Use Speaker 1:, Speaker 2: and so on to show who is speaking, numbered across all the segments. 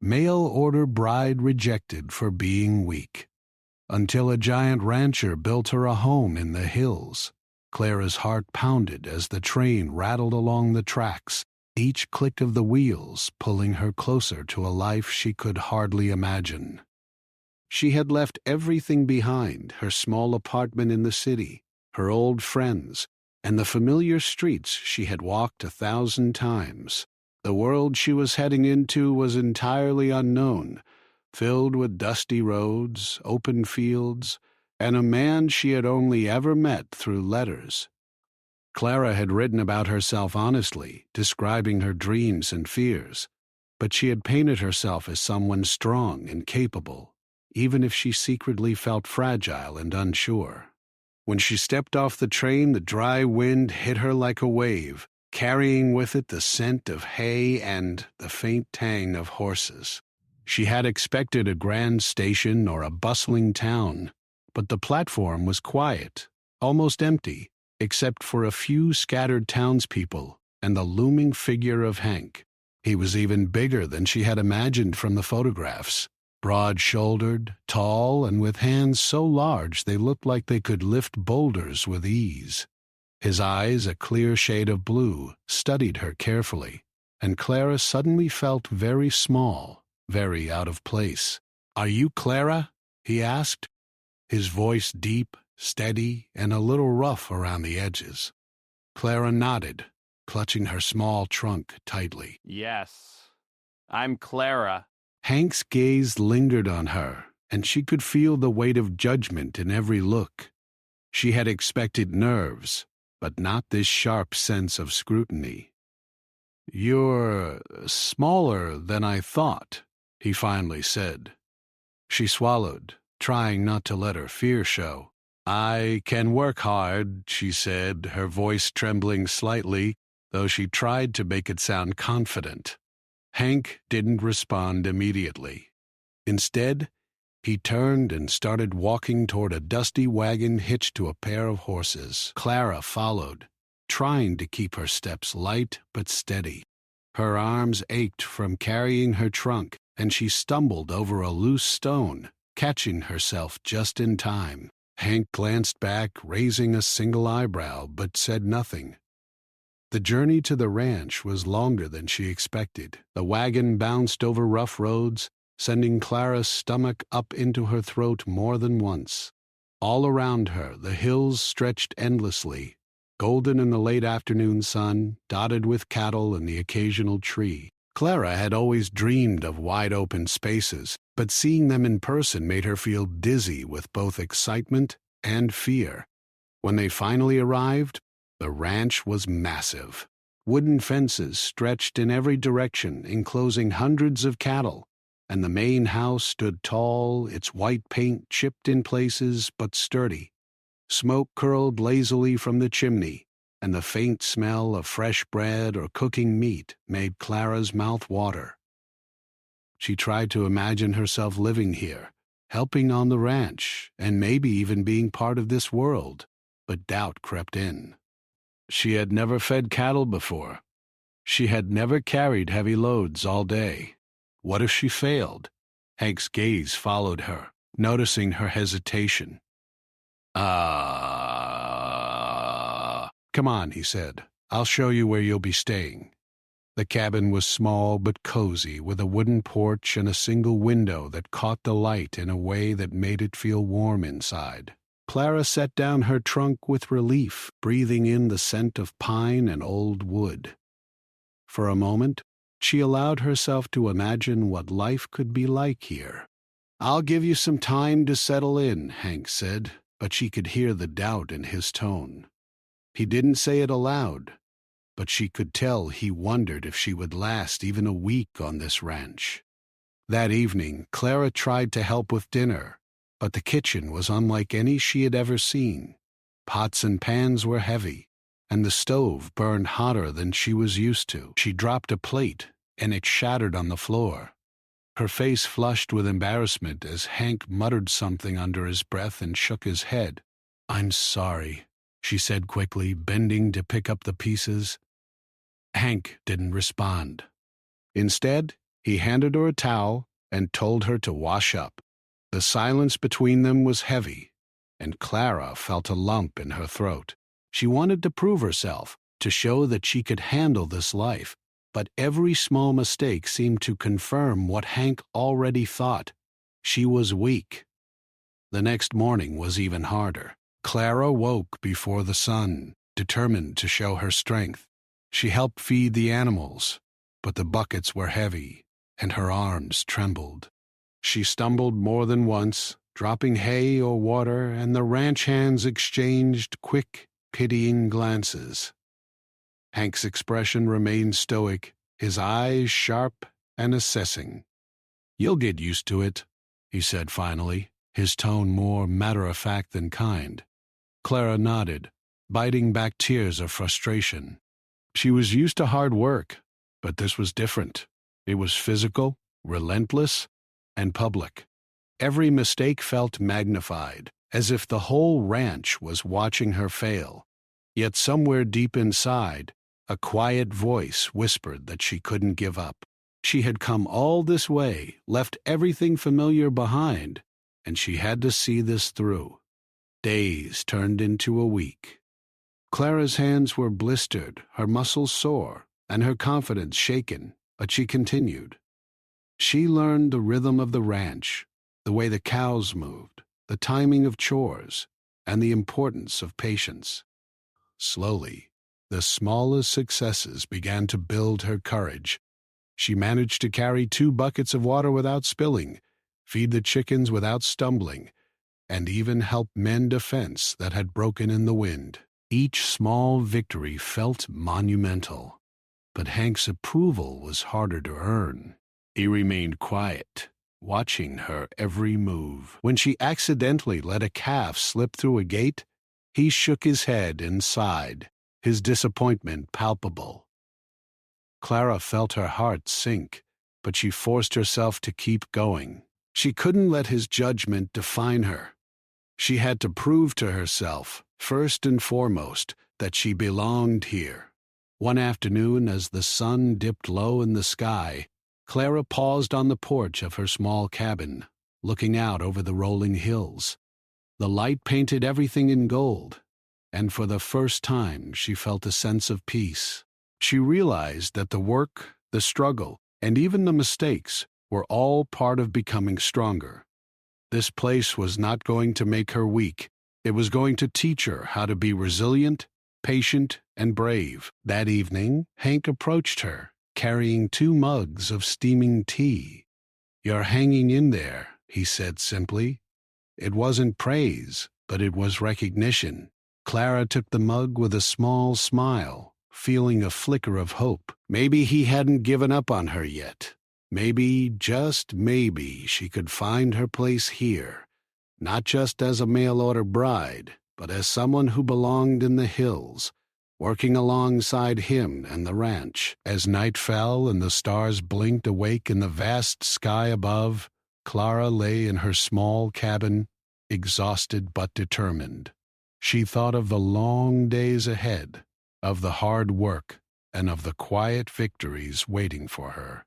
Speaker 1: mail-order bride rejected for being weak. Until a giant rancher built her a home in the hills. Clara's heart pounded as the train rattled along the tracks, each click of the wheels pulling her closer to a life she could hardly imagine. She had left everything behind, her small apartment in the city, her old friends, and the familiar streets she had walked 1,000 times. The world she was heading into was entirely unknown, filled with dusty roads, open fields, and a man she had only ever met through letters. Clara had written about herself honestly, describing her dreams and fears, but she had painted herself as someone strong and capable, even if she secretly felt fragile and unsure. When she stepped off the train, the dry wind hit her like a wave, carrying with it the scent of hay and the faint tang of horses. She had expected a grand station or a bustling town, but the platform was quiet, almost empty, except for a few scattered townspeople and the looming figure of Hank. He was even bigger than she had imagined from the photographs, broad-shouldered, tall, and with hands so large they looked like they could lift boulders with ease. His eyes, a clear shade of blue, studied her carefully, and Clara suddenly felt very small, very out of place. "Are you Clara?" he asked, his voice deep, steady, and a little rough around the edges. Clara nodded, clutching her small trunk tightly.
Speaker 2: "Yes, I'm Clara."
Speaker 1: Hank's gaze lingered on her, and she could feel the weight of judgment in every look. She had expected nerves, but not this sharp sense of scrutiny. "You're smaller than I thought," he finally said. She swallowed, trying not to let her fear show. "I can work hard," she said, her voice trembling slightly, though she tried to make it sound confident. Hank didn't respond immediately. Instead, he turned and started walking toward a dusty wagon hitched to a pair of horses. Clara followed, trying to keep her steps light but steady. Her arms ached from carrying her trunk, and she stumbled over a loose stone, catching herself just in time. Hank glanced back, raising a single eyebrow, but said nothing. The journey to the ranch was longer than she expected. The wagon bounced over rough roads, sending Clara's stomach up into her throat more than once. All around her, the hills stretched endlessly, golden in the late afternoon sun, dotted with cattle and the occasional tree. Clara had always dreamed of wide-open spaces, but seeing them in person made her feel dizzy with both excitement and fear. When they finally arrived, the ranch was massive. Wooden fences stretched in every direction, enclosing hundreds of cattle, and the main house stood tall, its white paint chipped in places but sturdy. Smoke curled lazily from the chimney, and the faint smell of fresh bread or cooking meat made Clara's mouth water. She tried to imagine herself living here, helping on the ranch, and maybe even being part of this world, but doubt crept in. She had never fed cattle before. She had never carried heavy loads all day. What if she failed? Hank's gaze followed her, noticing her hesitation. Come on," he said. "I'll show you where you'll be staying." The cabin was small but cozy, with a wooden porch and a single window that caught the light in a way that made it feel warm inside. Clara set down her trunk with relief, breathing in the scent of pine and old wood. For a moment, she allowed herself to imagine what life could be like here. "I'll give you some time to settle in," Hank said, but she could hear the doubt in his tone. He didn't say it aloud, but she could tell he wondered if she would last even a week on this ranch. That evening, Clara tried to help with dinner, but the kitchen was unlike any she had ever seen. Pots and pans were heavy, and the stove burned hotter than she was used to. She dropped a plate, and it shattered on the floor. Her face flushed with embarrassment as Hank muttered something under his breath and shook his head. "I'm sorry," she said quickly, bending to pick up the pieces. Hank didn't respond. Instead, He handed her a towel and told her to wash up. The silence between them was heavy, and Clara felt a lump in her throat. She wanted to prove herself, to show that she could handle this life, but every small mistake seemed to confirm what Hank already thought. She was weak. The next morning was even harder. Clara woke before the sun, determined to show her strength. She helped feed the animals, but the buckets were heavy, and her arms trembled. She stumbled more than once, dropping hay or water, and the ranch hands exchanged quick, pitying glances. Hank's expression remained stoic, his eyes sharp and assessing. "You'll get used to it," he said finally, his tone more matter-of-fact than kind. Clara nodded, biting back tears of frustration. She was used to hard work, but this was different. It was physical, relentless, and public. Every mistake felt magnified, as if the whole ranch was watching her fail. Yet somewhere deep inside, a quiet voice whispered that she couldn't give up. She had come all this way, left everything familiar behind, and she had to see this through. Days turned into a week. Clara's hands were blistered, her muscles sore, and her confidence shaken, but she continued. She learned the rhythm of the ranch, the way the cows moved, the timing of chores, and the importance of patience. Slowly, the smallest successes began to build her courage. She managed to carry 2 buckets of water without spilling, feed the chickens without stumbling, and even help mend a fence that had broken in the wind. Each small victory felt monumental, but Hank's approval was harder to earn. He remained quiet, watching her every move. When she accidentally let a calf slip through a gate, he shook his head and sighed, his disappointment palpable. Clara felt her heart sink, but she forced herself to keep going. She couldn't let his judgment define her. She had to prove to herself, first and foremost, that she belonged here. One afternoon, as the sun dipped low in the sky, Clara paused on the porch of her small cabin, looking out over the rolling hills. The light painted everything in gold, and for the first time she felt a sense of peace. She realized that the work, the struggle, and even the mistakes were all part of becoming stronger. This place was not going to make her weak. It was going to teach her how to be resilient, patient, and brave. That evening, Hank approached her, carrying 2 mugs of steaming tea. "You're hanging in there," he said simply. It wasn't praise, but it was recognition. Clara took the mug with a small smile, feeling a flicker of hope. Maybe he hadn't given up on her yet. Maybe, just maybe, she could find her place here, not just as a mail-order bride, but as someone who belonged in the hills, working alongside him and the ranch. As night fell and the stars blinked awake in the vast sky above, Clara lay in her small cabin, exhausted but determined. She thought of the long days ahead, of the hard work, and of the quiet victories waiting for her.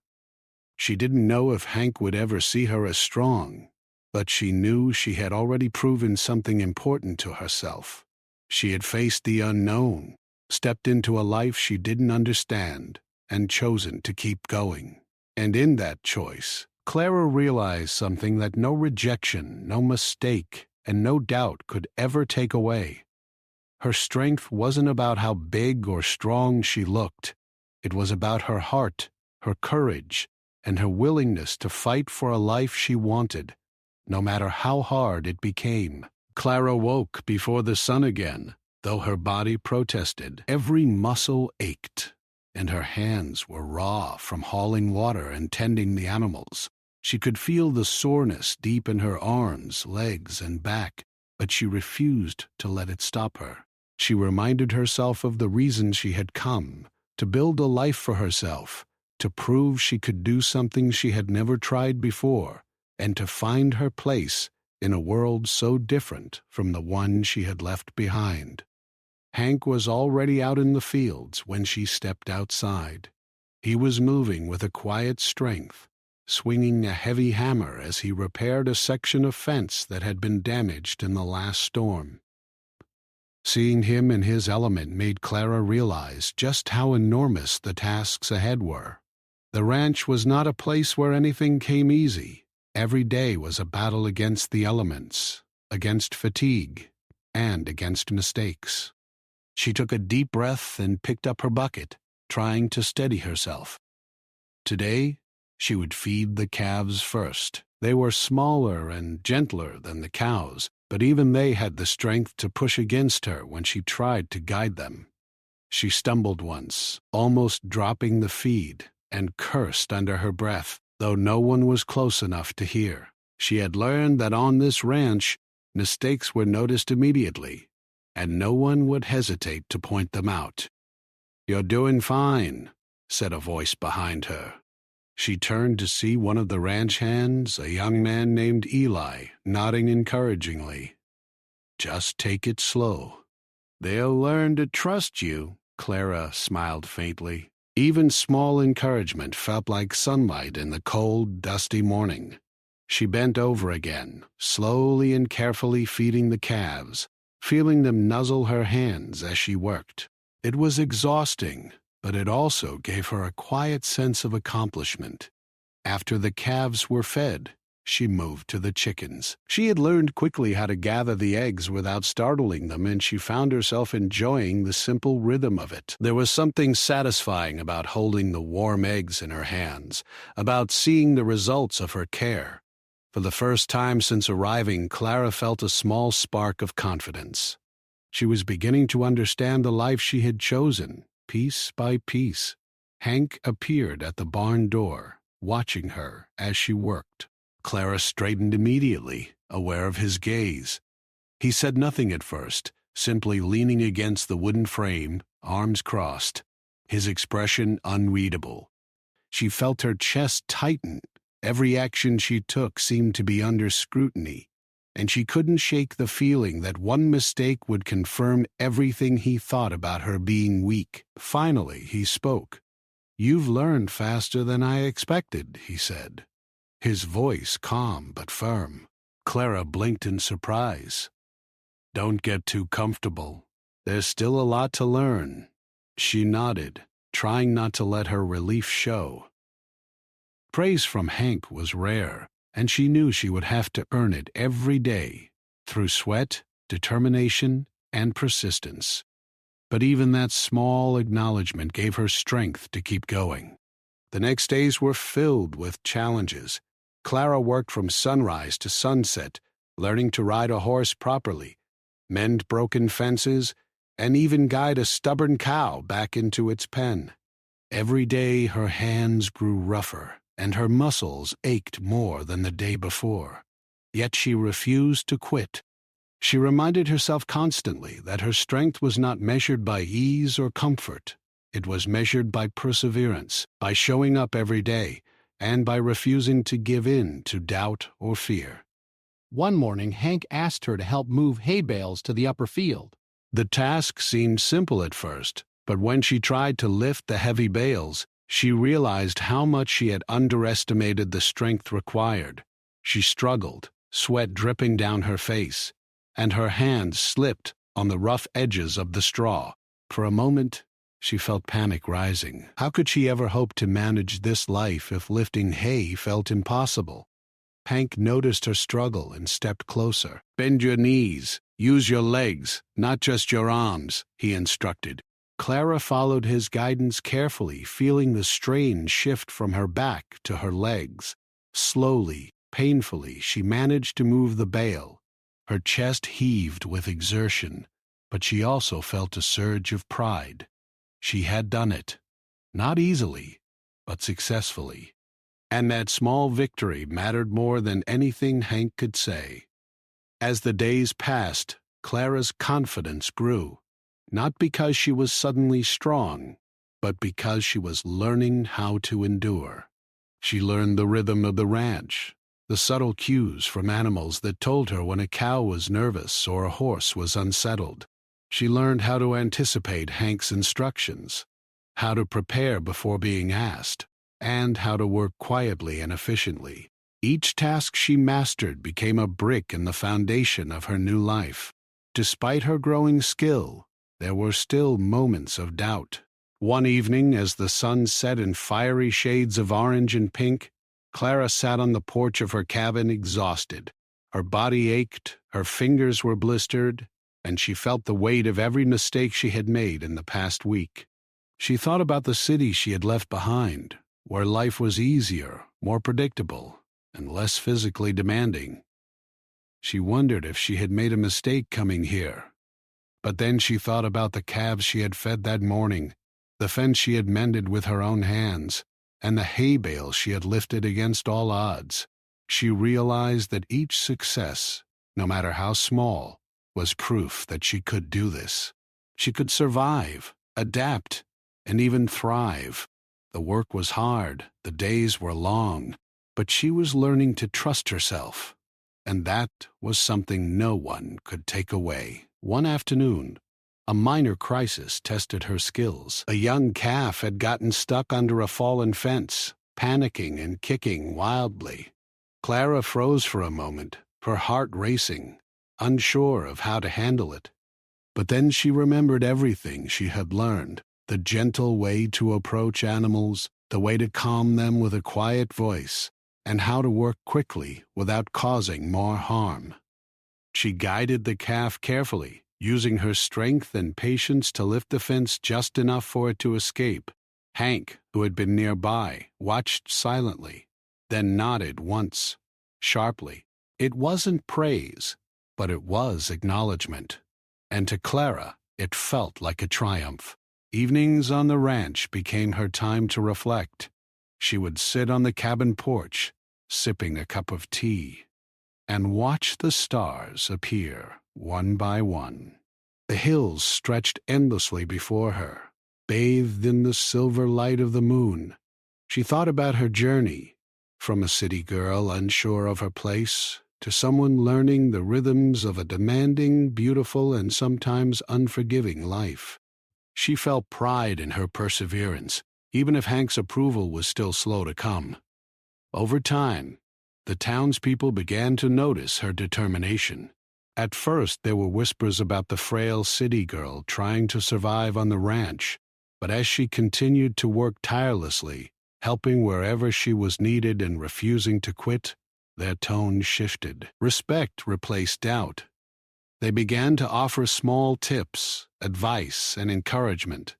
Speaker 1: She didn't know if Hank would ever see her as strong, but she knew she had already proven something important to herself. She had faced the unknown, stepped into a life she didn't understand, and chosen to keep going. And in that choice, Clara realized something that no rejection, no mistake, and no doubt could ever take away. Her strength wasn't about how big or strong she looked. It was about her heart, her courage, and her willingness to fight for a life she wanted, no matter how hard it became. Clara woke before the sun again, though her body protested. Every muscle ached, and her hands were raw from hauling water and tending the animals. She could feel the soreness deep in her arms, legs, and back, but she refused to let it stop her. She reminded herself of the reason she had come, to build a life for herself, to prove she could do something she had never tried before, and to find her place in a world so different from the one she had left behind. Hank was already out in the fields when she stepped outside. He was moving with a quiet strength, swinging a heavy hammer as he repaired a section of fence that had been damaged in the last storm. Seeing him in his element made Clara realize just how enormous the tasks ahead were. The ranch was not a place where anything came easy. Every day was a battle against the elements, against fatigue, and against mistakes. She took a deep breath and picked up her bucket, trying to steady herself. Today, she would feed the calves first. They were smaller and gentler than the cows, but even they had the strength to push against her when she tried to guide them. She stumbled once, almost dropping the feed, and cursed under her breath, though no one was close enough to hear. She had learned that on this ranch, mistakes were noticed immediately, and no one would hesitate to point them out. "You're doing fine," said a voice behind her. She turned to see one of the ranch hands, a young man named Eli, nodding encouragingly. "Just take it slow. They'll learn to trust you," Clara smiled faintly. Even small encouragement felt like sunlight in the cold, dusty morning. She bent over again, slowly and carefully feeding the calves, feeling them nuzzle her hands as she worked. It was exhausting, but it also gave her a quiet sense of accomplishment. After the calves were fed, she moved to the chickens. She had learned quickly how to gather the eggs without startling them, and she found herself enjoying the simple rhythm of it. There was something satisfying about holding the warm eggs in her hands, about seeing the results of her care. For the first time since arriving, Clara felt a small spark of confidence. She was beginning to understand the life she had chosen, piece by piece. Hank appeared at the barn door, watching her as she worked. Clara straightened immediately, aware of his gaze. He said nothing at first, simply leaning against the wooden frame, arms crossed, his expression unreadable. She felt her chest tighten. Every action she took seemed to be under scrutiny, and she couldn't shake the feeling that one mistake would confirm everything he thought about her being weak. Finally, he spoke. "You've learned faster than I expected," he said, his voice calm but firm. Clara blinked in surprise. "Don't get too comfortable. There's still a lot to learn." She nodded, trying not to let her relief show. Praise from Hank was rare, and she knew she would have to earn it every day, through sweat, determination, and persistence. But even that small acknowledgement gave her strength to keep going. The next days were filled with challenges. Clara worked from sunrise to sunset, learning to ride a horse properly, mend broken fences, and even guide a stubborn cow back into its pen. Every day her hands grew rougher, and her muscles ached more than the day before. Yet she refused to quit. She reminded herself constantly that her strength was not measured by ease or comfort. It was measured by perseverance, by showing up every day, and by refusing to give in to doubt or fear.
Speaker 3: One morning, Hank asked her to help move hay bales to the upper field.
Speaker 1: The task seemed simple at first, but when she tried to lift the heavy bales, she realized how much she had underestimated the strength required. She struggled, sweat dripping down her face, and her hands slipped on the rough edges of the straw. For a moment, she felt panic rising. How could she ever hope to manage this life if lifting hay felt impossible? Hank noticed her struggle and stepped closer. "Bend your knees. Use your legs, not just your arms," he instructed. Clara followed his guidance carefully, feeling the strain shift from her back to her legs. Slowly, painfully, she managed to move the bale. Her chest heaved with exertion, but she also felt a surge of pride. She had done it. Not easily, but successfully. And that small victory mattered more than anything Hank could say. As the days passed, Clara's confidence grew. Not because she was suddenly strong, but because she was learning how to endure. She learned the rhythm of the ranch, the subtle cues from animals that told her when a cow was nervous or a horse was unsettled. She learned how to anticipate Hank's instructions, how to prepare before being asked, and how to work quietly and efficiently. Each task she mastered became a brick in the foundation of her new life. Despite her growing skill, there were still moments of doubt. One evening, as the sun set in fiery shades of orange and pink, Clara sat on the porch of her cabin exhausted. Her body ached, her fingers were blistered, and she felt the weight of every mistake she had made in the past week. She thought about the city she had left behind, where life was easier, more predictable, and less physically demanding. She wondered if she had made a mistake coming here. But then she thought about the calves she had fed that morning, the fence she had mended with her own hands, and the hay bale she had lifted against all odds. She realized that each success, no matter how small, was proof that she could do this. She could survive, adapt, and even thrive. The work was hard, the days were long, but she was learning to trust herself. And that was something no one could take away. One afternoon, a minor crisis tested her skills. A young calf had gotten stuck under a fallen fence, panicking and kicking wildly. Clara froze for a moment, her heart racing, unsure of how to handle it. But then she remembered everything she had learned, the gentle way to approach animals, the way to calm them with a quiet voice, and how to work quickly without causing more harm. She guided the calf carefully, using her strength and patience to lift the fence just enough for it to escape. Hank, who had been nearby, watched silently, then nodded once, sharply. It wasn't praise, but it was acknowledgement. And to Clara, it felt like a triumph. Evenings on the ranch became her time to reflect. She would sit on the cabin porch, sipping a cup of tea, and watch the stars appear one by one. The hills stretched endlessly before her, bathed in the silver light of the moon. She thought about her journey, from a city girl unsure of her place to someone learning the rhythms of a demanding, beautiful, and sometimes unforgiving life. She felt pride in her perseverance, even if Hank's approval was still slow to come. Over time, the townspeople began to notice her determination. At first, there were whispers about the frail city girl trying to survive on the ranch, but as she continued to work tirelessly, helping wherever she was needed and refusing to quit, their tone shifted. Respect replaced doubt. They began to offer small tips, advice, and encouragement,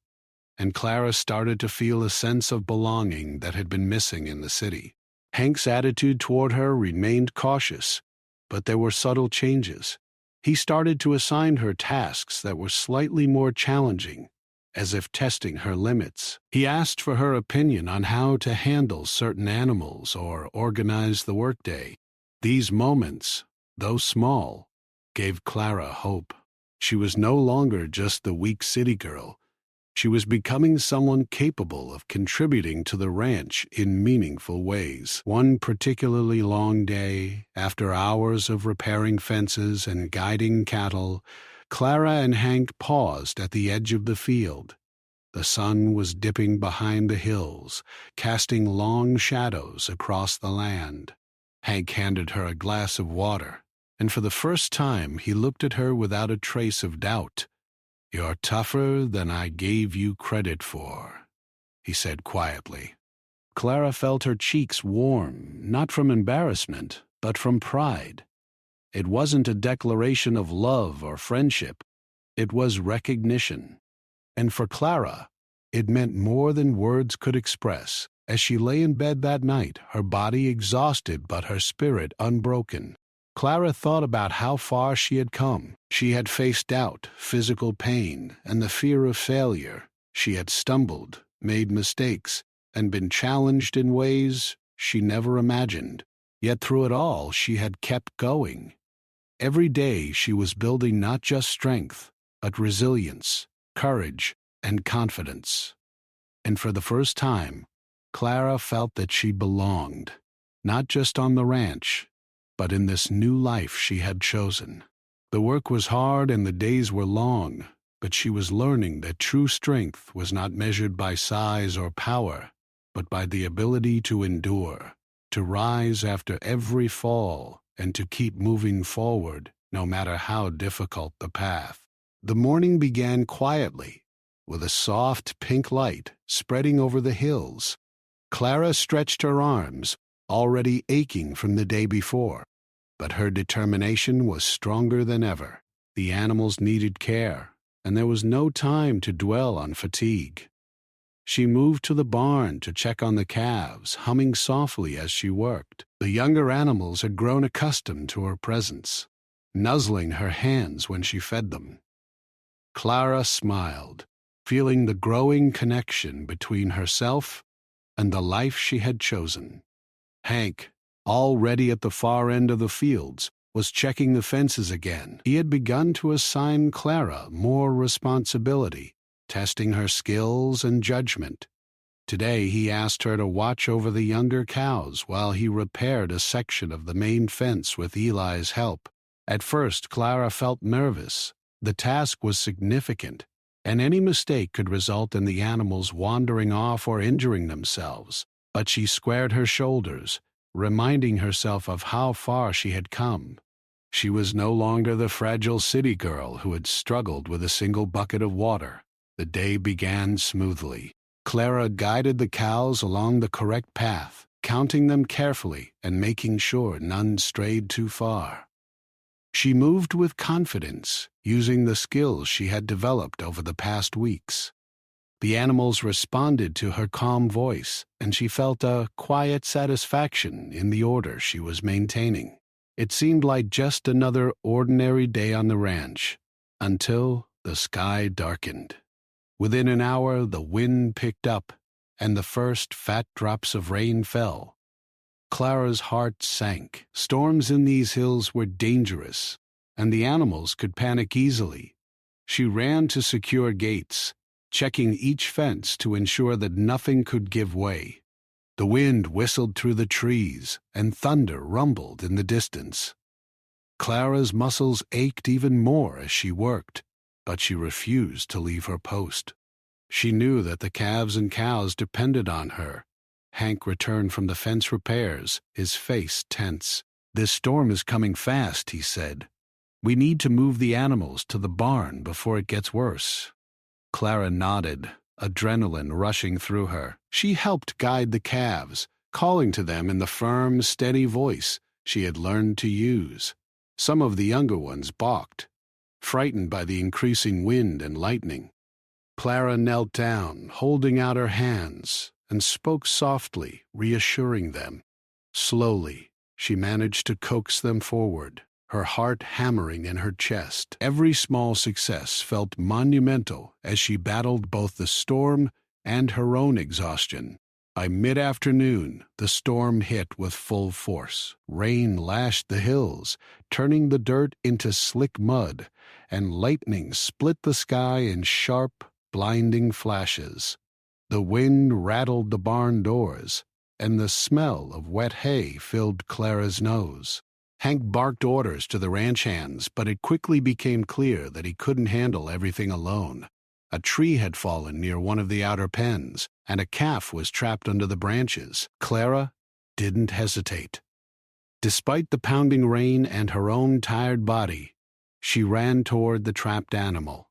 Speaker 1: and Clara started to feel a sense of belonging that had been missing in the city. Hank's attitude toward her remained cautious, but there were subtle changes. He started to assign her tasks that were slightly more challenging, as if testing her limits. He asked for her opinion on how to handle certain animals or organize the workday. These moments, though small, gave Clara hope. She was no longer just the weak city girl. She was becoming someone capable of contributing to the ranch in meaningful ways. One particularly long day, after hours of repairing fences and guiding cattle, Clara and Hank paused at the edge of the field. The sun was dipping behind the hills, casting long shadows across the land. Hank handed her a glass of water, and for the first time he looked at her without a trace of doubt. "You're tougher than I gave you credit for," he said quietly. Clara felt her cheeks warm, not from embarrassment, but from pride. It wasn't a declaration of love or friendship. It was recognition. And for Clara, it meant more than words could express. As she lay in bed that night, her body exhausted but her spirit unbroken, Clara thought about how far she had come. She had faced doubt, physical pain, and the fear of failure. She had stumbled, made mistakes, and been challenged in ways she never imagined. Yet through it all, she had kept going. Every day she was building not just strength, but resilience, courage, and confidence. And for the first time, Clara felt that she belonged, not just on the ranch, but in this new life she had chosen. The work was hard and the days were long, but she was learning that true strength was not measured by size or power, but by the ability to endure, to rise after every fall, and to keep moving forward no matter how difficult the path. The morning began quietly, with a soft pink light spreading over the hills. Clara stretched her arms, already aching from the day before, but her determination was stronger than ever. The animals needed care, and there was no time to dwell on fatigue. She moved to the barn to check on the calves, humming softly as she worked. The younger animals had grown accustomed to her presence, nuzzling her hands when she fed them. Clara smiled, feeling the growing connection between herself and the life she had chosen. Hank, already at the far end of the fields, was checking the fences again. He had begun to assign Clara more responsibility, testing her skills and judgment. Today he asked her to watch over the younger cows while he repaired a section of the main fence with Eli's help. At first, Clara felt nervous. The task was significant, and any mistake could result in the animals wandering off or injuring themselves. But she squared her shoulders, reminding herself of how far she had come. She was no longer the fragile city girl who had struggled with a single bucket of water. The day began smoothly. Clara guided the cows along the correct path, counting them carefully and making sure none strayed too far. She moved with confidence, using the skills she had developed over the past weeks. The animals responded to her calm voice, and she felt a quiet satisfaction in the order she was maintaining. It seemed like just another ordinary day on the ranch, until the sky darkened. Within an hour, the wind picked up, and the first fat drops of rain fell. Clara's heart sank. Storms in these hills were dangerous, and the animals could panic easily. She ran to secure gates, checking each fence to ensure that nothing could give way. The wind whistled through the trees, and thunder rumbled in the distance. Clara's muscles ached even more as she worked, but she refused to leave her post. She knew that the calves and cows depended on her. Hank returned from the fence repairs, his face tense. "This storm is coming fast," he said. "We need to move the animals to the barn before it gets worse." Clara nodded, adrenaline rushing through her. She helped guide the calves, calling to them in the firm, steady voice she had learned to use. Some of the younger ones balked, frightened by the increasing wind and lightning. Clara knelt down, holding out her hands, and spoke softly, reassuring them. Slowly, she managed to coax them forward, her heart hammering in her chest. Every small success felt monumental as she battled both the storm and her own exhaustion. By mid-afternoon, the storm hit with full force. Rain lashed the hills, turning the dirt into slick mud, and lightning split the sky in sharp, blinding flashes. The wind rattled the barn doors, and the smell of wet hay filled Clara's nose. Hank barked orders to the ranch hands, but it quickly became clear that he couldn't handle everything alone. A tree had fallen near one of the outer pens, and a calf was trapped under the branches. Clara didn't hesitate. Despite the pounding rain and her own tired body, she ran toward the trapped animal.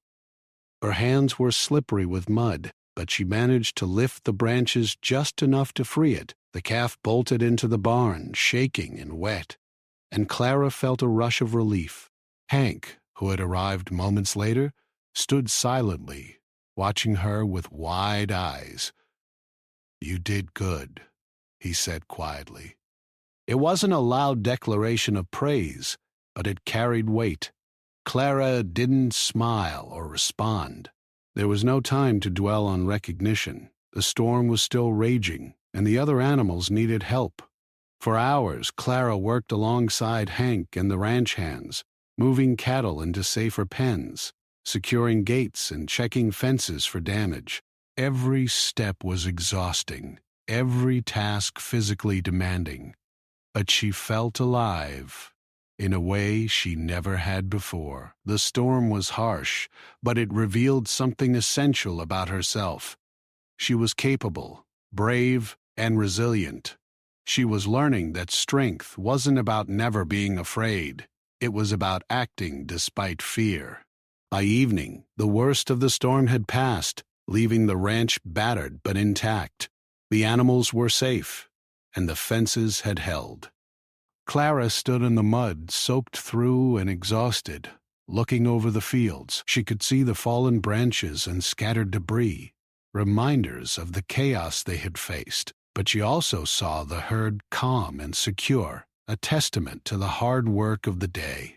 Speaker 1: Her hands were slippery with mud, but she managed to lift the branches just enough to free it. The calf bolted into the barn, shaking and wet, and Clara felt a rush of relief. Hank, who had arrived moments later, stood silently, watching her with wide eyes. "You did good," he said quietly. It wasn't a loud declaration of praise, but it carried weight. Clara didn't smile or respond. There was no time to dwell on recognition. The storm was still raging, and the other animals needed help. For hours, Clara worked alongside Hank and the ranch hands, moving cattle into safer pens, securing gates and checking fences for damage. Every step was exhausting, every task physically demanding. But she felt alive, in a way she never had before. The storm was harsh, but it revealed something essential about herself. She was capable, brave, and resilient. She was learning that strength wasn't about never being afraid. It was about acting despite fear. By evening, the worst of the storm had passed, leaving the ranch battered but intact. The animals were safe, and the fences had held. Clara stood in the mud, soaked through and exhausted. Looking over the fields, she could see the fallen branches and scattered debris, reminders of the chaos they had faced. But she also saw the herd calm and secure, a testament to the hard work of the day.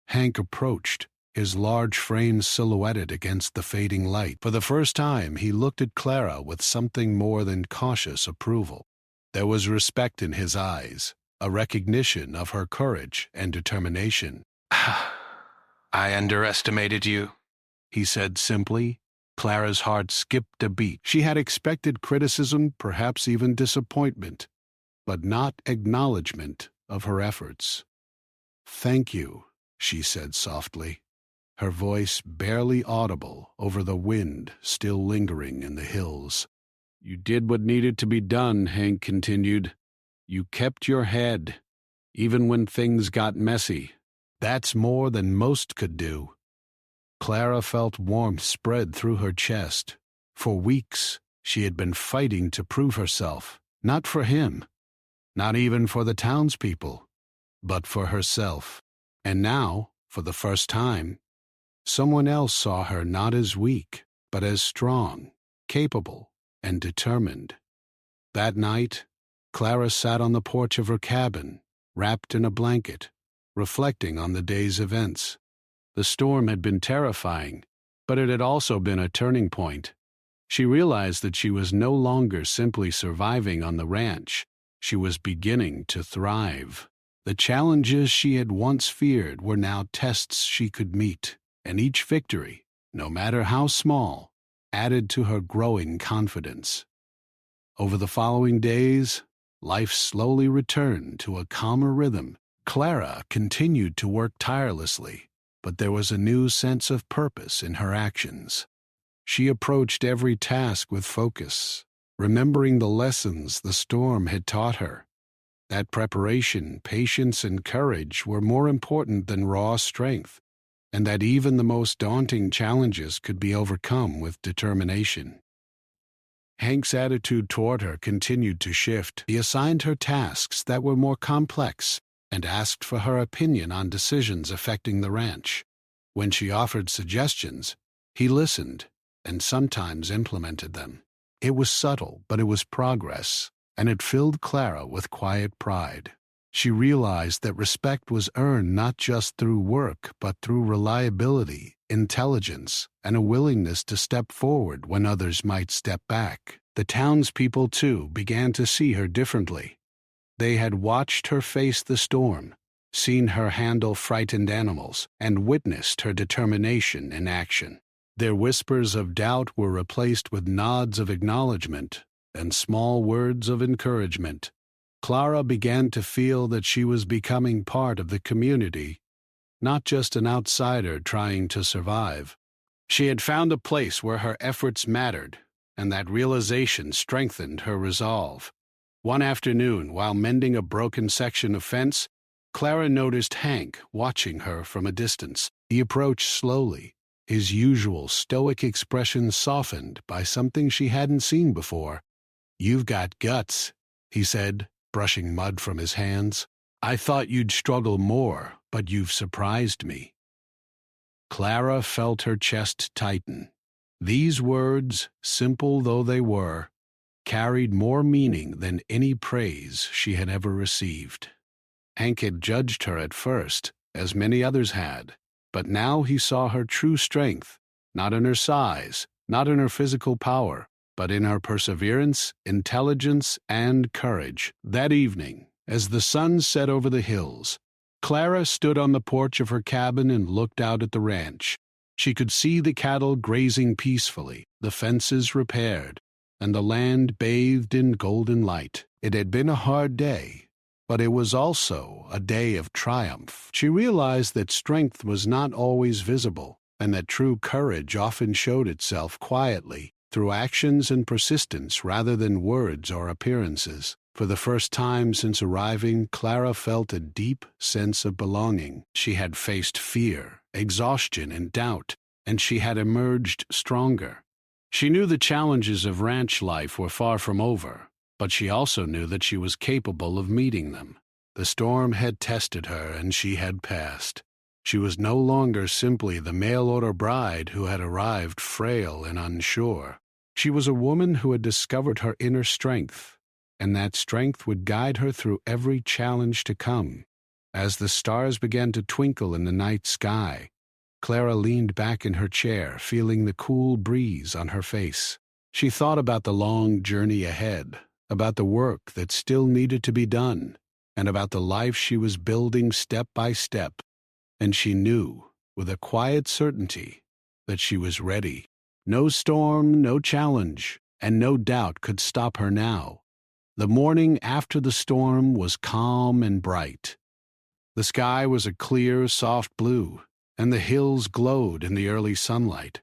Speaker 1: Hank approached, his large frame silhouetted against the fading light. For the first time, he looked at Clara with something more than cautious approval. There was respect in his eyes, a recognition of her courage and determination.
Speaker 4: I underestimated you,
Speaker 1: he said simply. Clara's heart skipped a beat. She had expected criticism, perhaps even disappointment, but not acknowledgement of her efforts. "Thank you," she said softly, her voice barely audible over the wind still lingering in the hills. "You did what needed to be done," Hank continued. "You kept your head, even when things got messy. That's more than most could do." Clara felt warmth spread through her chest. For weeks, she had been fighting to prove herself, not for him, not even for the townspeople, but for herself. And now, for the first time, someone else saw her not as weak, but as strong, capable, and determined. That night, Clara sat on the porch of her cabin, wrapped in a blanket, reflecting on the day's events. The storm had been terrifying, but it had also been a turning point. She realized that she was no longer simply surviving on the ranch. She was beginning to thrive. The challenges she had once feared were now tests she could meet, and each victory, no matter how small, added to her growing confidence. Over the following days, life slowly returned to a calmer rhythm. Clara continued to work tirelessly, but there was a new sense of purpose in her actions. She approached every task with focus, remembering the lessons the storm had taught her. That preparation, patience, and courage were more important than raw strength, and that even the most daunting challenges could be overcome with determination. Hank's attitude toward her continued to shift. He assigned her tasks that were more complex and asked for her opinion on decisions affecting the ranch. When she offered suggestions, he listened and sometimes implemented them. It was subtle, but it was progress, and it filled Clara with quiet pride. She realized that respect was earned not just through work, but through reliability, intelligence, and a willingness to step forward when others might step back. The townspeople, too, began to see her differently. They had watched her face the storm, seen her handle frightened animals, and witnessed her determination in action. Their whispers of doubt were replaced with nods of acknowledgement and small words of encouragement. Clara began to feel that she was becoming part of the community, not just an outsider trying to survive. She had found a place where her efforts mattered, and that realization strengthened her resolve. One afternoon, while mending a broken section of fence, Clara noticed Hank watching her from a distance. He approached slowly, his usual stoic expression softened by something she hadn't seen before. "You've got guts," he said, brushing mud from his hands. "I thought you'd struggle more, but you've surprised me." Clara felt her chest tighten. These words, simple though they were, carried more meaning than any praise she had ever received. Hank had judged her at first, as many others had, but now he saw her true strength, not in her size, not in her physical power, but in her perseverance, intelligence, and courage. That evening, as the sun set over the hills, Clara stood on the porch of her cabin and looked out at the ranch. She could see the cattle grazing peacefully, the fences repaired, and the land bathed in golden light. It had been a hard day, but it was also a day of triumph. She realized that strength was not always visible, and that true courage often showed itself quietly, through actions and persistence rather than words or appearances. For the first time since arriving, Clara felt a deep sense of belonging. She had faced fear, exhaustion, and doubt, and she had emerged stronger. She knew the challenges of ranch life were far from over, but she also knew that she was capable of meeting them. The storm had tested her, and she had passed. She was no longer simply the mail-order bride who had arrived frail and unsure. She was a woman who had discovered her inner strength, and that strength would guide her through every challenge to come. As the stars began to twinkle in the night sky, Clara leaned back in her chair, feeling the cool breeze on her face. She thought about the long journey ahead, about the work that still needed to be done, and about the life she was building step by step. And she knew, with a quiet certainty, that she was ready. No storm, no challenge, and no doubt could stop her now. The morning after the storm was calm and bright. The sky was a clear, soft blue, and the hills glowed in the early sunlight.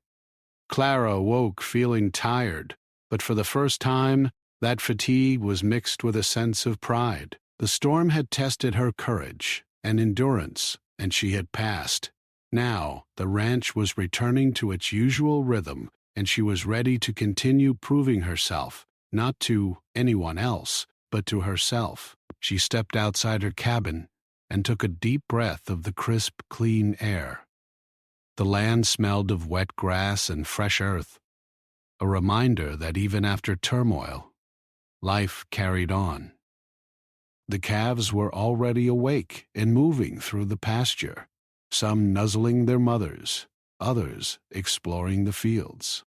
Speaker 1: Clara awoke feeling tired, but for the first time, that fatigue was mixed with a sense of pride. The storm had tested her courage and endurance, and she had passed. Now, the ranch was returning to its usual rhythm, and she was ready to continue proving herself, not to anyone else, but to herself. She stepped outside her cabin and took a deep breath of the crisp, clean air. The land smelled of wet grass and fresh earth, a reminder that even after turmoil, life carried on. The calves were already awake and moving through the pasture, some nuzzling their mothers, others exploring the fields.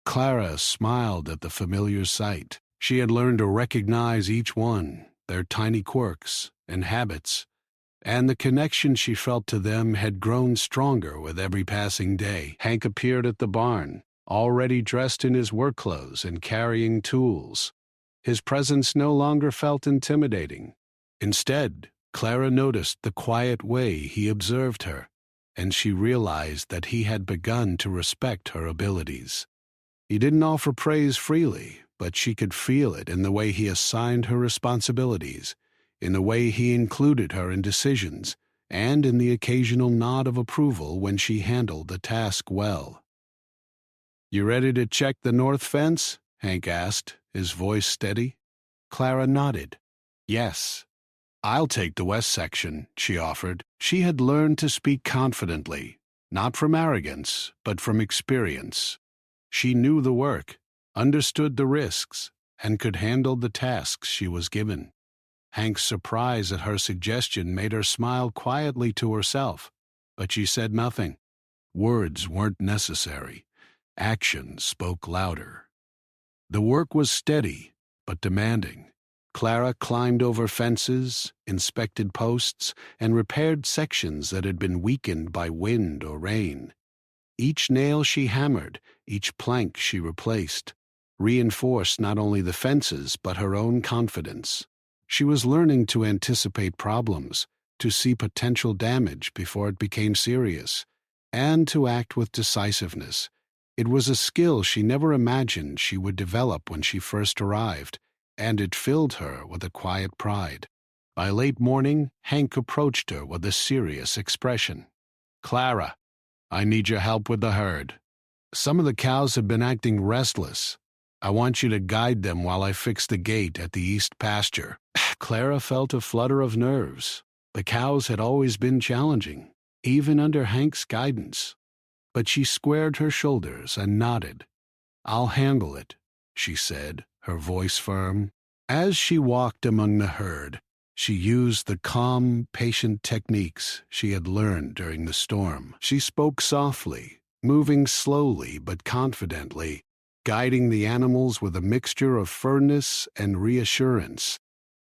Speaker 1: Clara smiled at the familiar sight. She had learned to recognize each one, their tiny quirks and habits, and the connection she felt to them had grown stronger with every passing day. Hank appeared at the barn, already dressed in his work clothes and carrying tools. His presence no longer felt intimidating. Instead, Clara noticed the quiet way he observed her, and she realized that he had begun to respect her abilities. He didn't offer praise freely, but she could feel it in the way he assigned her responsibilities, in the way he included her in decisions, and in the occasional nod of approval when she handled the task well. "You ready to check the north fence?" Hank asked, his voice steady. Clara nodded. "Yes." "I'll take the west section," she offered. She had learned to speak confidently, not from arrogance, but from experience. She knew the work, understood the risks, and could handle the tasks she was given. Hank's surprise at her suggestion made her smile quietly to herself, but she said nothing. Words weren't necessary. Action spoke louder. The work was steady, but demanding. Clara climbed over fences, inspected posts, and repaired sections that had been weakened by wind or rain. Each nail she hammered, each plank she replaced, reinforced not only the fences but her own confidence. She was learning to anticipate problems, to see potential damage before it became serious, and to act with decisiveness. It was a skill she never imagined she would develop when she first arrived, and it filled her with a quiet pride. By late morning, Hank approached her with a serious expression. "Clara, I need your help with the herd. Some of the cows have been acting restless. I want you to guide them while I fix the gate at the east pasture." Clara felt a flutter of nerves. The cows had always been challenging, even under Hank's guidance. But she squared her shoulders and nodded. "I'll handle it," she said, her voice firm. As she walked among the herd, she used the calm, patient techniques she had learned during the storm. She spoke softly, moving slowly but confidently, guiding the animals with a mixture of firmness and reassurance.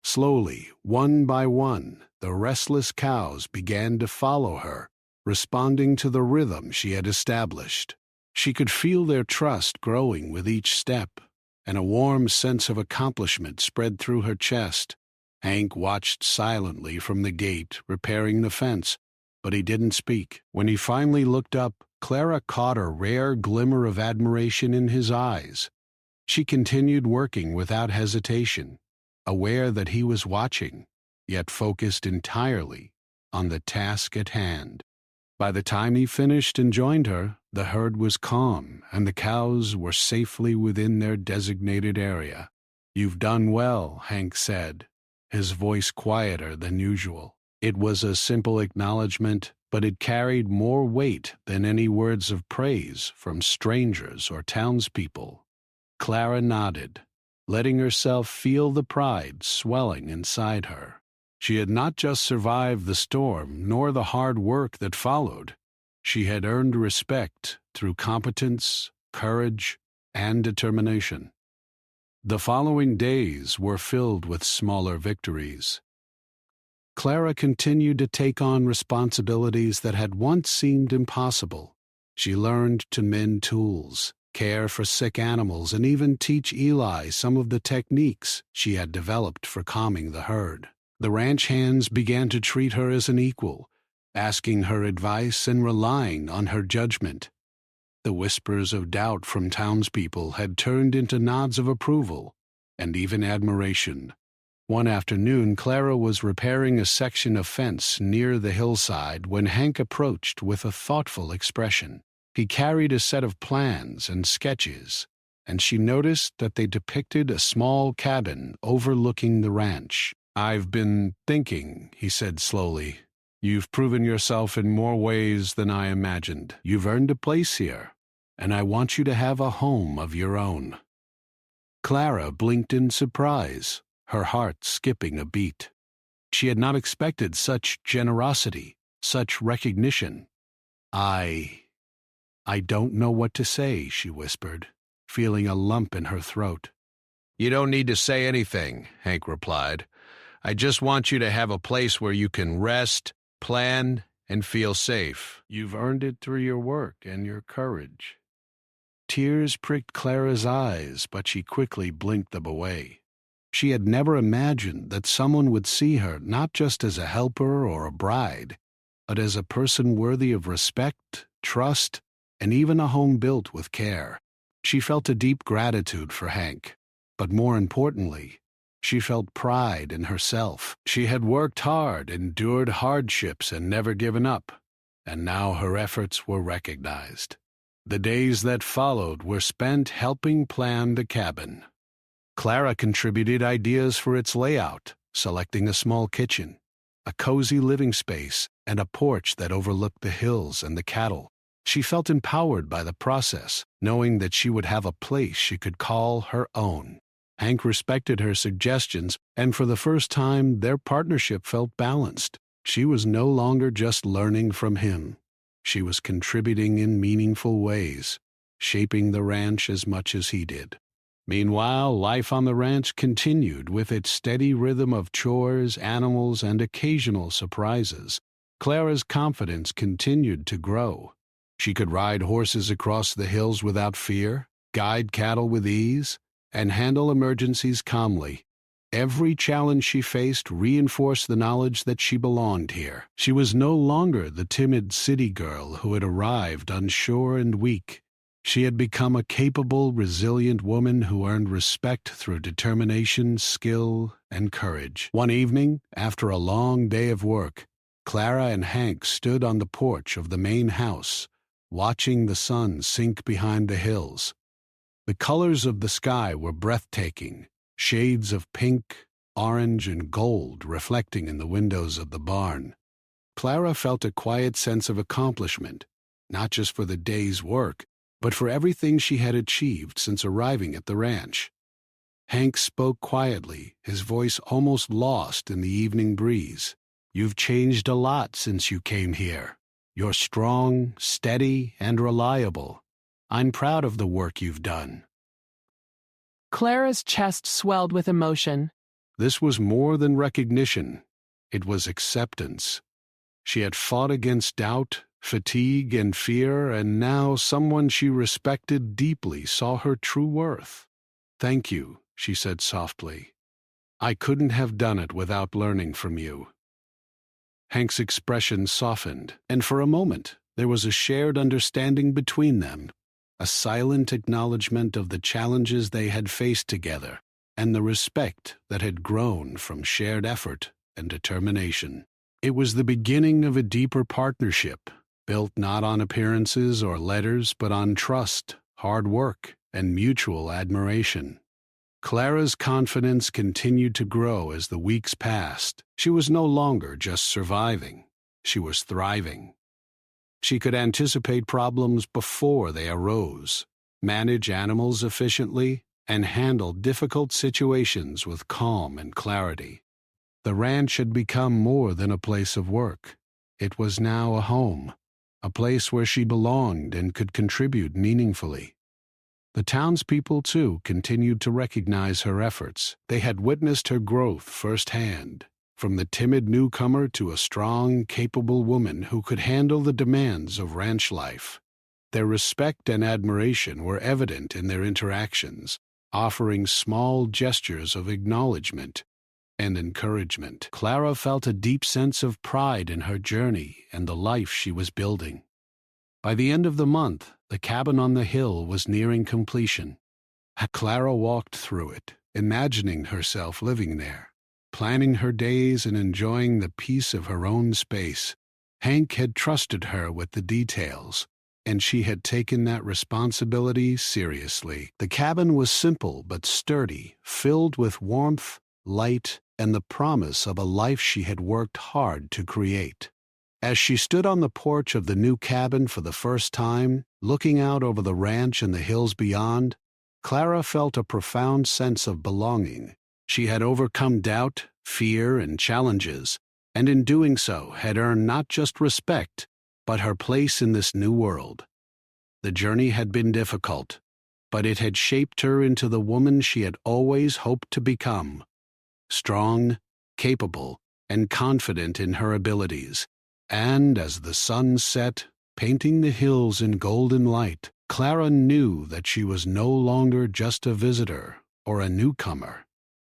Speaker 1: Slowly, one by one, the restless cows began to follow her, responding to the rhythm she had established. She could feel their trust growing with each step, and a warm sense of accomplishment spread through her chest. Hank watched silently from the gate, repairing the fence, but he didn't speak. When he finally looked up, Clara caught a rare glimmer of admiration in his eyes. She continued working without hesitation, aware that he was watching, yet focused entirely on the task at hand. By the time he finished and joined her, the herd was calm and the cows were safely within their designated area. "You've done well," Hank said, his voice quieter than usual. It was a simple acknowledgement, but it carried more weight than any words of praise from strangers or townspeople. Clara nodded, letting herself feel the pride swelling inside her. She had not just survived the storm, nor the hard work that followed. She had earned respect through competence, courage, and determination. The following days were filled with smaller victories. Clara continued to take on responsibilities that had once seemed impossible. She learned to mend tools, care for sick animals, and even teach Eli some of the techniques she had developed for calming the herd. The ranch hands began to treat her as an equal, asking her advice and relying on her judgment. The whispers of doubt from townspeople had turned into nods of approval and even admiration. One afternoon, Clara was repairing a section of fence near the hillside when Hank approached with a thoughtful expression. He carried a set of plans and sketches, and she noticed that they depicted a small cabin overlooking the ranch. "I've been thinking," he said slowly. "You've proven yourself in more ways than I imagined. You've earned a place here, and I want you to have a home of your own." Clara blinked in surprise, her heart skipping a beat. She had not expected such generosity, such recognition. I don't know what to say," she whispered, feeling a lump in her throat. "You don't need to say anything," Hank replied. "I just want you to have a place where you can rest, plan, and feel safe. You've earned it through your work and your courage." Tears pricked Clara's eyes, but she quickly blinked them away. She had never imagined that someone would see her not just as a helper or a bride, but as a person worthy of respect, trust, and even a home built with care. She felt a deep gratitude for Hank, but more importantly, she felt pride in herself. She had worked hard, endured hardships, and never given up, and now her efforts were recognized. The days that followed were spent helping plan the cabin. Clara contributed ideas for its layout, selecting a small kitchen, a cozy living space, and a porch that overlooked the hills and the cattle. She felt empowered by the process, knowing that she would have a place she could call her own. Hank respected her suggestions, and for the first time their partnership felt balanced. She was no longer just learning from him. She was contributing in meaningful ways, shaping the ranch as much as he did. Meanwhile, life on the ranch continued with its steady rhythm of chores, animals, and occasional surprises. Clara's confidence continued to grow. She could ride horses across the hills without fear, guide cattle with ease, and handle emergencies calmly. Every challenge she faced reinforced the knowledge that she belonged here. She was no longer the timid city girl who had arrived unsure and weak. She had become a capable, resilient woman who earned respect through determination, skill, and courage. One evening, after a long day of work, Clara and Hank stood on the porch of the main house, watching the sun sink behind the hills. The colors of the sky were breathtaking, shades of pink, orange, and gold reflecting in the windows of the barn. Clara felt a quiet sense of accomplishment, not just for the day's work, but for everything she had achieved since arriving at the ranch. Hank spoke quietly, his voice almost lost in the evening breeze. "You've changed a lot since you came here. You're strong, steady, and reliable. I'm proud of the work you've done."
Speaker 5: Clara's chest swelled with emotion.
Speaker 1: This was more than recognition. It was acceptance. She had fought against doubt, fatigue, and fear, and now someone she respected deeply saw her true worth. "Thank you," she said softly. "I couldn't have done it without learning from you." Hank's expression softened, and for a moment There was a shared understanding between them, a silent acknowledgement of the challenges they had faced together, and the respect that had grown from shared effort and determination. It was the beginning of a deeper partnership, built not on appearances or letters, but on trust, hard work, and mutual admiration. Clara's confidence continued to grow as the weeks passed. She was no longer just surviving, she was thriving. She could anticipate problems before they arose, manage animals efficiently, and handle difficult situations with calm and clarity. The ranch had become more than a place of work. It was now a home, a place where she belonged and could contribute meaningfully. The townspeople, too, continued to recognize her efforts. They had witnessed her growth firsthand, from the timid newcomer to a strong, capable woman who could handle the demands of ranch life. Their respect and admiration were evident in their interactions, offering small gestures of acknowledgement and encouragement. Clara felt a deep sense of pride in her journey and the life she was building. By the end of the month, the cabin on the hill was nearing completion. Clara walked through it, imagining herself living there, planning her days and enjoying the peace of her own space. Hank had trusted her with the details, and she had taken that responsibility seriously. The cabin was simple but sturdy, filled with warmth, light, and the promise of a life she had worked hard to create. As she stood on the porch of the new cabin for the first time, looking out over the ranch and the hills beyond, Clara felt a profound sense of belonging. She had overcome doubt, fear, and challenges, and in doing so had earned not just respect, but her place in this new world. The journey had been difficult, but it had shaped her into the woman she had always hoped to become. Strong, capable, and confident in her abilities. And as the sun set, painting the hills in golden light, Clara knew that she was no longer just a visitor or a newcomer.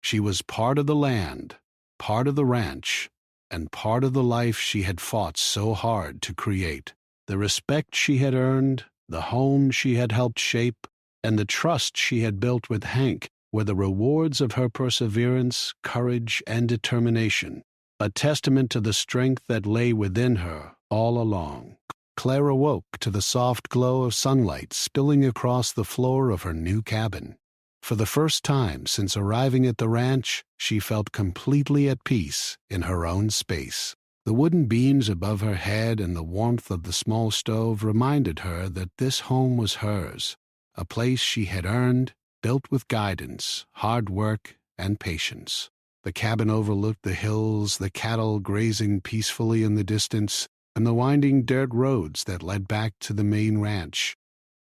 Speaker 1: She was part of the land, part of the ranch, and part of the life she had fought so hard to create. The respect she had earned, the home she had helped shape, and the trust she had built with Hank were the rewards of her perseverance, courage, and determination, a testament to the strength that lay within her all along. Clara woke to the soft glow of sunlight spilling across the floor of her new cabin. For the first time since arriving at the ranch, she felt completely at peace in her own space. The wooden beams above her head and the warmth of the small stove reminded her that this home was hers, a place she had earned, built with guidance, hard work, and patience. The cabin overlooked the hills, the cattle grazing peacefully in the distance, and the winding dirt roads that led back to the main ranch.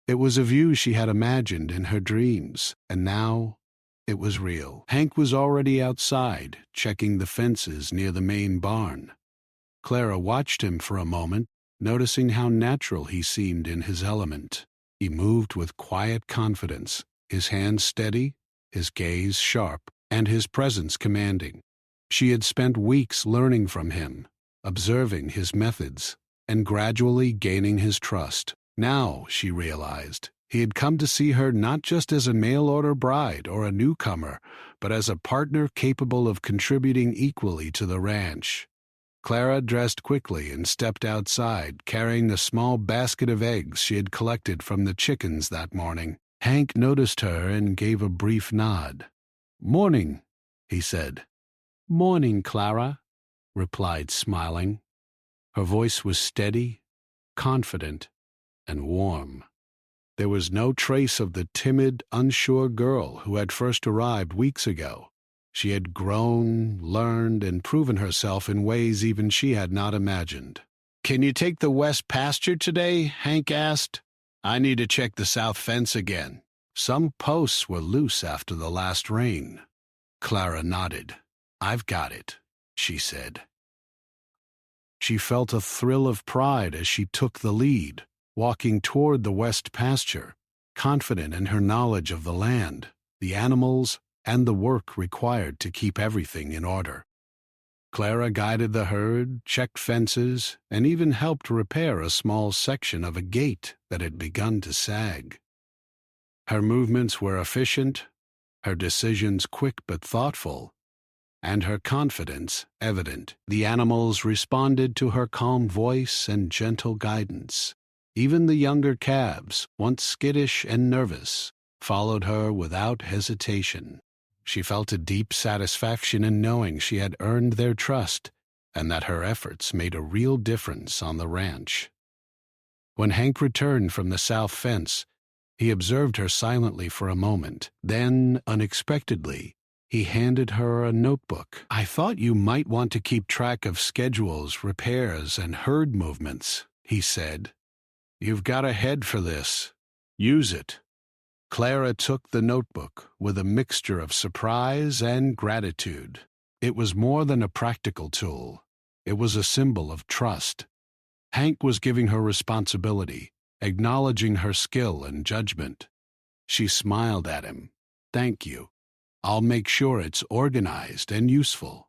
Speaker 1: It was a view she had imagined in her dreams, and now it was real. Hank was already outside, checking the fences near the main barn. Clara watched him for a moment, noticing how natural he seemed in his element. He moved with quiet confidence, his hands steady, his gaze sharp, and his presence commanding. She had spent weeks learning from him, observing his methods, and gradually gaining his trust. Now, she realized, he had come to see her not just as a mail-order bride or a newcomer, but as a partner capable of contributing equally to the ranch. Clara dressed quickly and stepped outside, carrying the small basket of eggs she had collected from the chickens that morning. Hank noticed her and gave a brief nod. "Morning," he said.
Speaker 5: "Morning, Clara,"
Speaker 1: replied smiling. Her voice was steady, confident, and warm. There was no trace of the timid, unsure girl who had first arrived weeks ago. She had grown, learned, and proven herself in ways even she had not imagined. "Can you take the west pasture today?" Hank asked. "I need to check the south fence again. Some posts were loose after the last rain." Clara nodded. "I've got it," she said. She felt a thrill of pride as she took the lead, walking toward the west pasture, confident in her knowledge of the land, the animals, and the work required to keep everything in order. Clara guided the herd, checked fences, and even helped repair a small section of a gate that had begun to sag. Her movements were efficient, her decisions quick but thoughtful, and her confidence evident. The animals responded to her calm voice and gentle guidance. Even the younger calves, once skittish and nervous, followed her without hesitation. She felt a deep satisfaction in knowing she had earned their trust and that her efforts made a real difference on the ranch. When Hank returned from the south fence, he observed her silently for a moment. Then, unexpectedly, he handed her a notebook. "I thought you might want to keep track of schedules, repairs, and herd movements," he said. "You've got a head for this. Use it." Clara took the notebook with a mixture of surprise and gratitude. It was more than a practical tool. It was a symbol of trust. Hank was giving her responsibility, acknowledging her skill and judgment. She smiled at him. "Thank you. I'll make sure it's organized and useful."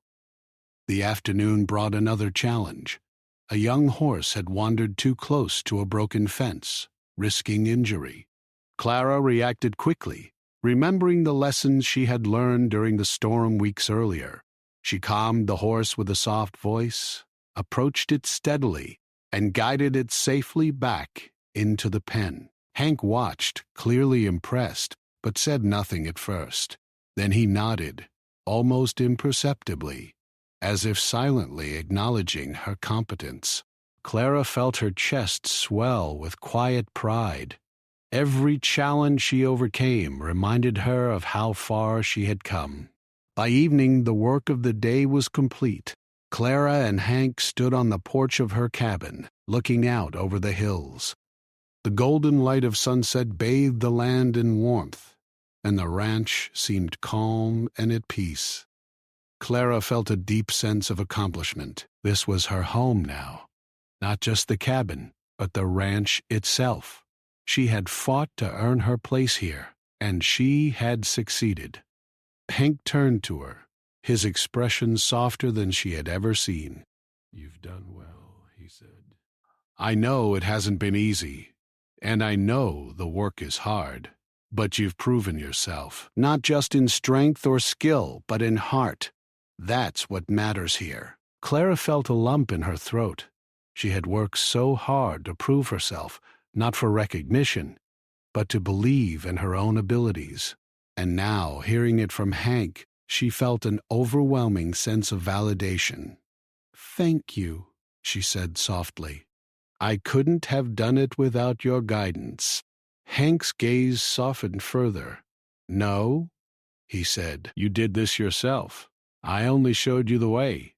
Speaker 1: The afternoon brought another challenge. A young horse had wandered too close to a broken fence, risking injury. Clara reacted quickly, remembering the lessons she had learned during the storm weeks earlier. She calmed the horse with a soft voice, approached it steadily, and guided it safely back into the pen. Hank watched, clearly impressed, but said nothing at first. Then he nodded, almost imperceptibly, as if silently acknowledging her competence. Clara felt her chest swell with quiet pride. Every challenge she overcame reminded her of how far she had come. By evening, the work of the day was complete. Clara and Hank stood on the porch of her cabin, looking out over the hills. The golden light of sunset bathed the land in warmth, and the ranch seemed calm and at peace. Clara felt a deep sense of accomplishment. This was her home now. Not just the cabin, but the ranch itself. She had fought to earn her place here, and she had succeeded. Hank turned to her, his expression softer than she had ever seen. "You've done well," he said. "I know it hasn't been easy, and I know the work is hard, but you've proven yourself, not just in strength or skill, but in heart. That's what matters here." Clara felt a lump in her throat. She had worked so hard to prove herself, not for recognition, but to believe in her own abilities. And now, hearing it from Hank, she felt an overwhelming sense of validation. "Thank you," she said softly. "I couldn't have done it without your guidance." Hank's gaze softened further. "No," he said, "you did this yourself. I only showed you the way.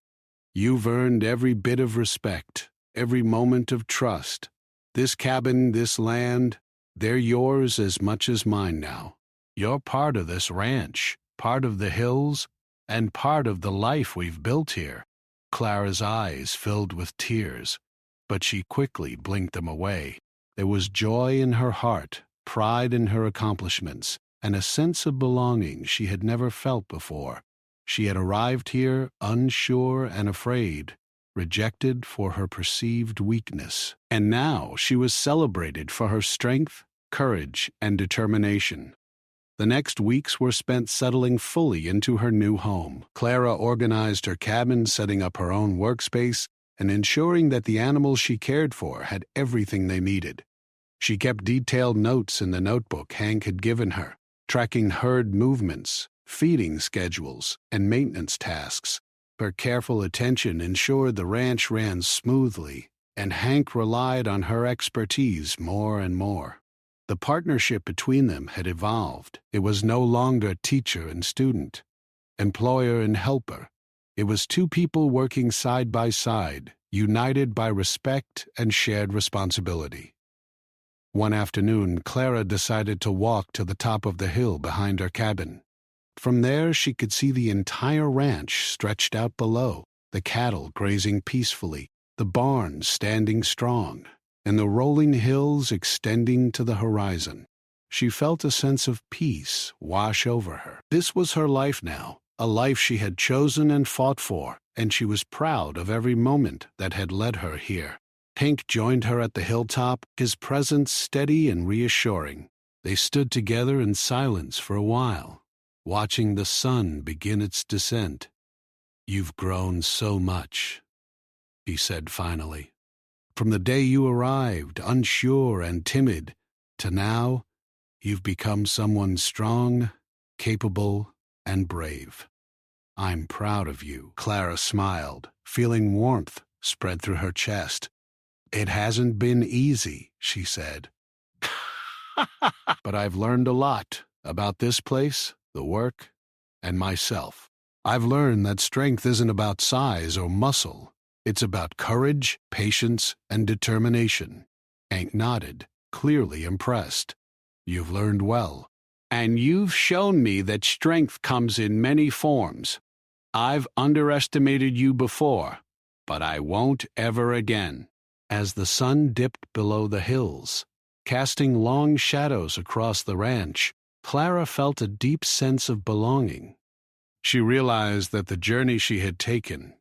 Speaker 1: You've earned every bit of respect, every moment of trust. This cabin, this land, they're yours as much as mine now. You're part of this ranch, part of the hills, and part of the life we've built here." Clara's eyes filled with tears, but she quickly blinked them away. There was joy in her heart, pride in her accomplishments, and a sense of belonging she had never felt before. She had arrived here unsure and afraid, rejected for her perceived weakness. And now she was celebrated for her strength, courage, and determination. The next weeks were spent settling fully into her new home. Clara organized her cabin, setting up her own workspace, and ensuring that the animals she cared for had everything they needed. She kept detailed notes in the notebook Hank had given her, tracking herd movements, feeding schedules, and maintenance tasks. Her careful attention ensured the ranch ran smoothly, and Hank relied on her expertise more and more. The partnership between them had evolved. It was no longer teacher and student, employer and helper. It was two people working side by side, united by respect and shared responsibility. One afternoon, Clara decided to walk to the top of the hill behind her cabin. From there, she could see the entire ranch stretched out below, the cattle grazing peacefully, the barns standing strong, and the rolling hills extending to the horizon. She felt a sense of peace wash over her. This was her life now, a life she had chosen and fought for, and she was proud of every moment that had led her here. Hank joined her at the hilltop, his presence steady and reassuring. They stood together in silence for a while, watching the sun begin its descent. "You've grown so much," he said finally. "From the day you arrived, unsure and timid, to now, you've become someone strong, capable, and brave. I'm proud of you." Clara smiled, feeling warmth spread through her chest. "It hasn't been easy," she said. "But I've learned a lot about this place, the work, and myself. I've learned that strength isn't about size or muscle. It's about courage, patience, and determination." Hank nodded, clearly impressed. "You've learned well. And you've shown me that strength comes in many forms. I've underestimated you before, but I won't ever again." As the sun dipped below the hills, casting long shadows across the ranch, Clara felt a deep sense of belonging. She realized that the journey she had taken,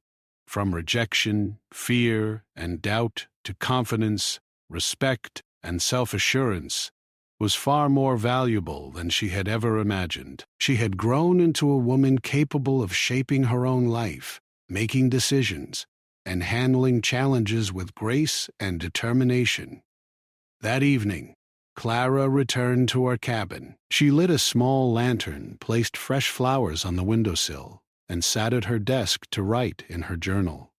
Speaker 1: from rejection, fear, and doubt to confidence, respect, and self-assurance, was far more valuable than she had ever imagined. She had grown into a woman capable of shaping her own life, making decisions, and handling challenges with grace and determination. That evening, Clara returned to her cabin. She lit a small lantern, placed fresh flowers on the windowsill, and sat at her desk to write in her journal.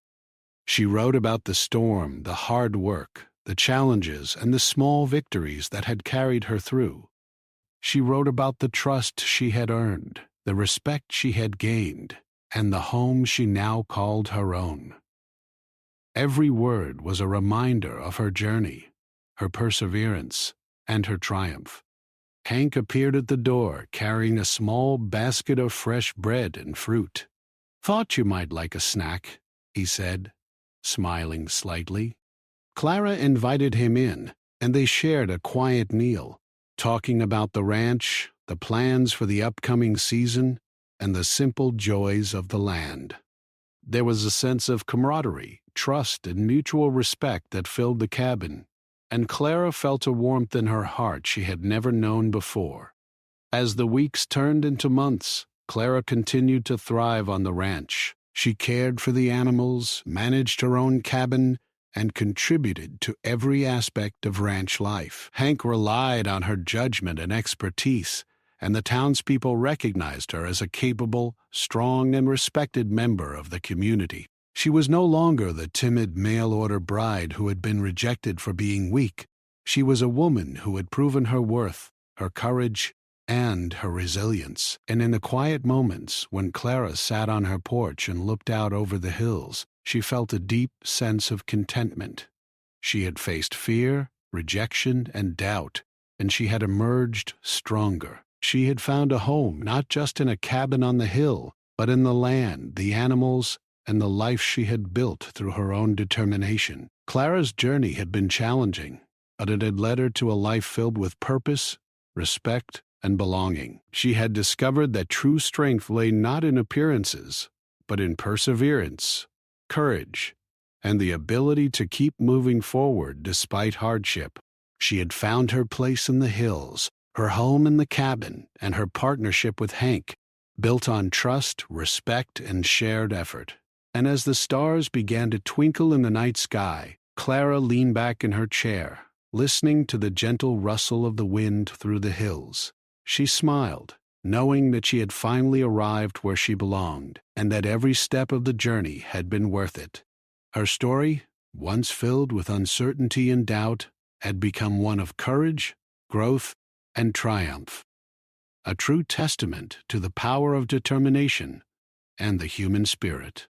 Speaker 1: She wrote about the storm, the hard work, the challenges, and the small victories that had carried her through. She wrote about the trust she had earned, the respect she had gained, and the home she now called her own. Every word was a reminder of her journey, her perseverance, and her triumph. Hank appeared at the door, carrying a small basket of fresh bread and fruit. "Thought you might like a snack," he said, smiling slightly. Clara invited him in, and they shared a quiet meal, talking about the ranch, the plans for the upcoming season, and the simple joys of the land. There was a sense of camaraderie, trust, and mutual respect that filled the cabin, and Clara felt a warmth in her heart she had never known before. As the weeks turned into months, Clara continued to thrive on the ranch. She cared for the animals, managed her own cabin, and contributed to every aspect of ranch life. Hank relied on her judgment and expertise, and the townspeople recognized her as a capable, strong, and respected member of the community. She was no longer the timid mail-order bride who had been rejected for being weak. She was a woman who had proven her worth, her courage, and her resilience. And in the quiet moments when Clara sat on her porch and looked out over the hills, she felt a deep sense of contentment. She had faced fear, rejection, and doubt, and she had emerged stronger. She had found a home not just in a cabin on the hill, but in the land, the animals, and the life she had built through her own determination. Clara's journey had been challenging, but it had led her to a life filled with purpose, respect, and belonging. She had discovered that true strength lay not in appearances, but in perseverance, courage, and the ability to keep moving forward despite hardship. She had found her place in the hills, her home in the cabin, and her partnership with Hank, built on trust, respect, and shared effort. And as the stars began to twinkle in the night sky, Clara leaned back in her chair, listening to the gentle rustle of the wind through the hills. She smiled, knowing that she had finally arrived where she belonged, and that every step of the journey had been worth it. Her story, once filled with uncertainty and doubt, had become one of courage, growth, and triumph, a true testament to the power of determination and the human spirit.